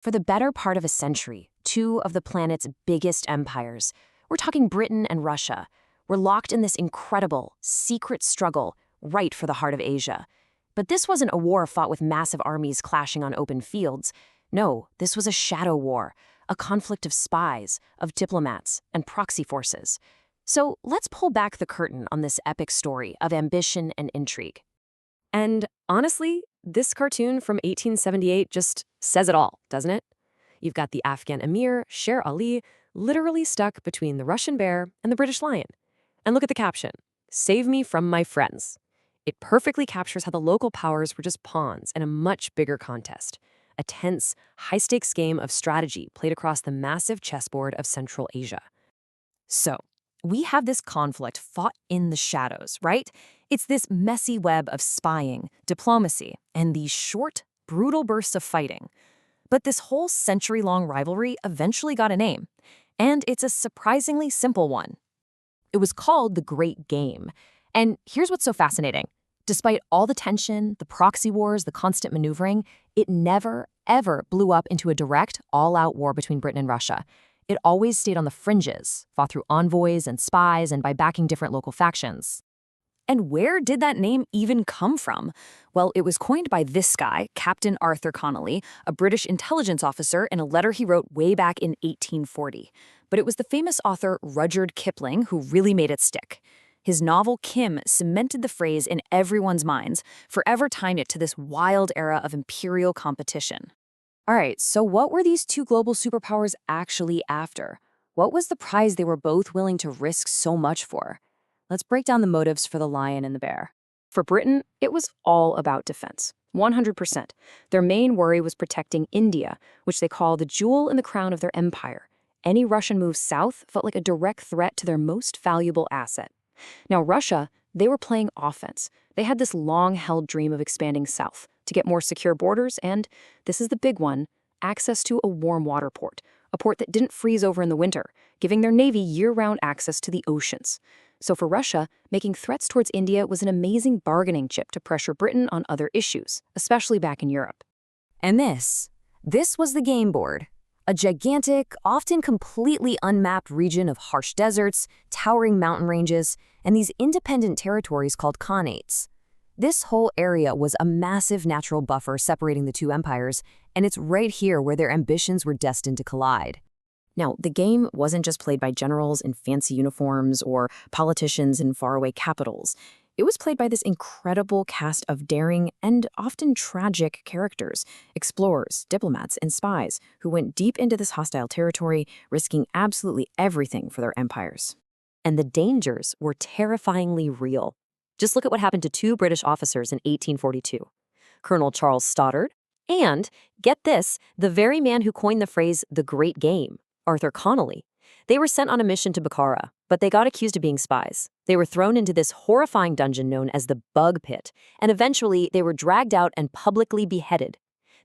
For the better part of a century, two of the planet's biggest empires, we're talking Britain and Russia, were locked in this incredible, secret struggle right for the heart of Asia. But this wasn't a war fought with massive armies clashing on open fields. No, this was a shadow war, a conflict of spies, of diplomats, and proxy forces. So let's pull back the curtain on this epic story of ambition and intrigue. And honestly, this cartoon from 1878 just says it all, doesn't it? You've got the Afghan emir, Sher Ali, literally stuck between the Russian bear and the British lion. And look at the caption, "Save me from my friends." It perfectly captures how the local powers were just pawns in a much bigger contest. A tense, high-stakes game of strategy played across the massive chessboard of Central Asia. So, we have this conflict fought in the shadows, right? It's this messy web of spying, diplomacy, and these short, brutal bursts of fighting. But this whole century-long rivalry eventually got a name, and it's a surprisingly simple one. It was called the Great Game. And here's what's so fascinating. Despite all the tension, the proxy wars, the constant maneuvering, it never, ever blew up into a direct, all-out war between Britain and Russia. It always stayed on the fringes, fought through envoys and spies and by backing different local factions. And where did that name even come from? Well, it was coined by this guy, Captain Arthur Connolly, a British intelligence officer, in a letter he wrote way back in 1840. But it was the famous author Rudyard Kipling who really made it stick. His novel Kim cemented the phrase in everyone's minds, forever tying it to this wild era of imperial competition. All right, so what were these two global superpowers actually after? What was the prize they were both willing to risk so much for? Let's break down the motives for the lion and the bear. For Britain, it was all about defense, 100%. Their main worry was protecting India, which they call the jewel in the crown of their empire. Any Russian move south felt like a direct threat to their most valuable asset. Now, Russia, they were playing offense. They had this long-held dream of expanding south to get more secure borders and, this is the big one, access to a warm water port, a port that didn't freeze over in the winter, giving their navy year-round access to the oceans. So for Russia, making threats towards India was an amazing bargaining chip to pressure Britain on other issues, especially back in Europe. And this was the game board. A gigantic, often completely unmapped region of harsh deserts, towering mountain ranges, and these independent territories called khanates. This whole area was a massive natural buffer separating the two empires, and it's right here where their ambitions were destined to collide. Now, the game wasn't just played by generals in fancy uniforms or politicians in faraway capitals. It was played by this incredible cast of daring and often tragic characters, explorers, diplomats, and spies who went deep into this hostile territory, risking absolutely everything for their empires. And the dangers were terrifyingly real. Just look at what happened to two British officers in 1842. Colonel Charles Stoddard and, get this, the very man who coined the phrase the Great Game, Arthur Connolly. They were sent on a mission to Bukhara, but they got accused of being spies. They were thrown into this horrifying dungeon known as the Bug Pit, and eventually they were dragged out and publicly beheaded.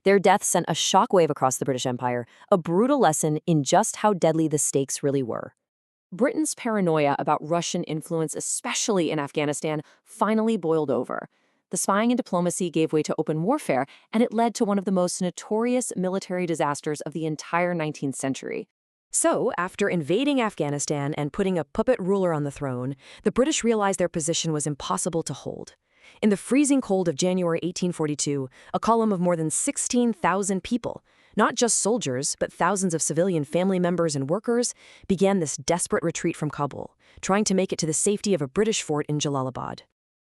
Their death sent a shockwave across the British Empire, a brutal lesson in just how deadly the stakes really were. Britain's paranoia about Russian influence, especially in Afghanistan, finally boiled over. The spying and diplomacy gave way to open warfare, and it led to one of the most notorious military disasters of the entire 19th century. So, after invading Afghanistan and putting a puppet ruler on the throne, the British realized their position was impossible to hold. In the freezing cold of January 1842, a column of more than 16,000 people, not just soldiers, but thousands of civilian family members and workers, began this desperate retreat from Kabul, trying to make it to the safety of a British fort in Jalalabad.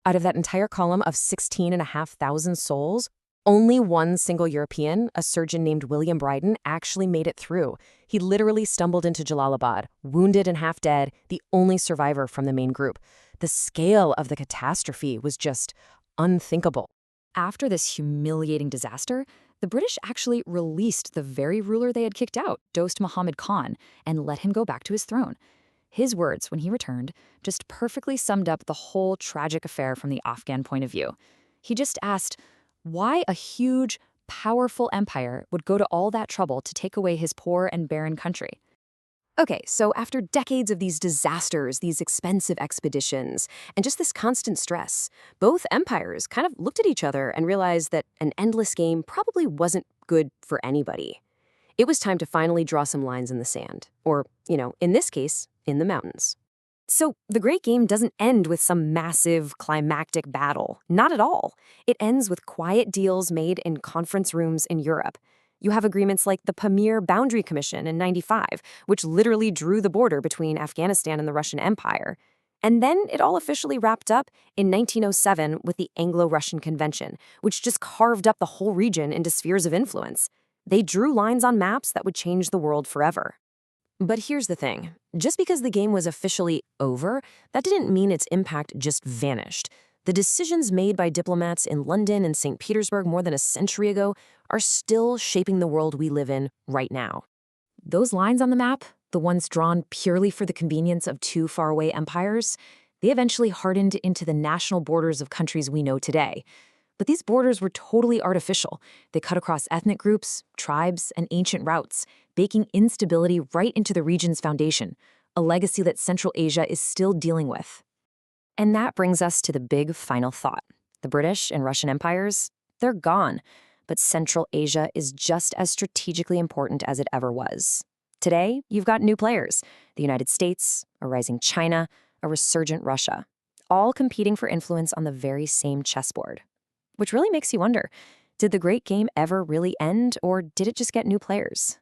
Out of that entire column of 16,500 souls, only one single European, a surgeon named William Bryden, actually made it through. He literally stumbled into Jalalabad, wounded and half dead, the only survivor from the main group. The scale of the catastrophe was just unthinkable. After this humiliating disaster, the British actually released the very ruler they had kicked out, Dost Muhammad Khan, and let him go back to his throne. His words, when he returned, just perfectly summed up the whole tragic affair from the Afghan point of view. He just asked, why a huge, powerful empire would go to all that trouble to take away his poor and barren country. Okay, so after decades of these disasters, these expensive expeditions, and just this constant stress, both empires kind of looked at each other and realized that an endless game probably wasn't good for anybody. It was time to finally draw some lines in the sand. Or, in this case, in the mountains. So the Great Game doesn't end with some massive, climactic battle. Not at all. It ends with quiet deals made in conference rooms in Europe. You have agreements like the Pamir Boundary Commission in '95, which literally drew the border between Afghanistan and the Russian Empire. And then it all officially wrapped up in 1907 with the Anglo-Russian Convention, which just carved up the whole region into spheres of influence. They drew lines on maps that would change the world forever. But here's the thing. Just because the game was officially over, that didn't mean its impact just vanished. The decisions made by diplomats in London and St. Petersburg more than a century ago are still shaping the world we live in right now. Those lines on the map, the ones drawn purely for the convenience of two faraway empires, they eventually hardened into the national borders of countries we know today. But these borders were totally artificial. They cut across ethnic groups, tribes, and ancient routes, baking instability right into the region's foundation, a legacy that Central Asia is still dealing with. And that brings us to the big final thought. The British and Russian empires, they're gone. But Central Asia is just as strategically important as it ever was. Today, you've got new players, the United States, a rising China, a resurgent Russia, all competing for influence on the very same chessboard. Which really makes you wonder, did the Great Game ever really end, or did it just get new players?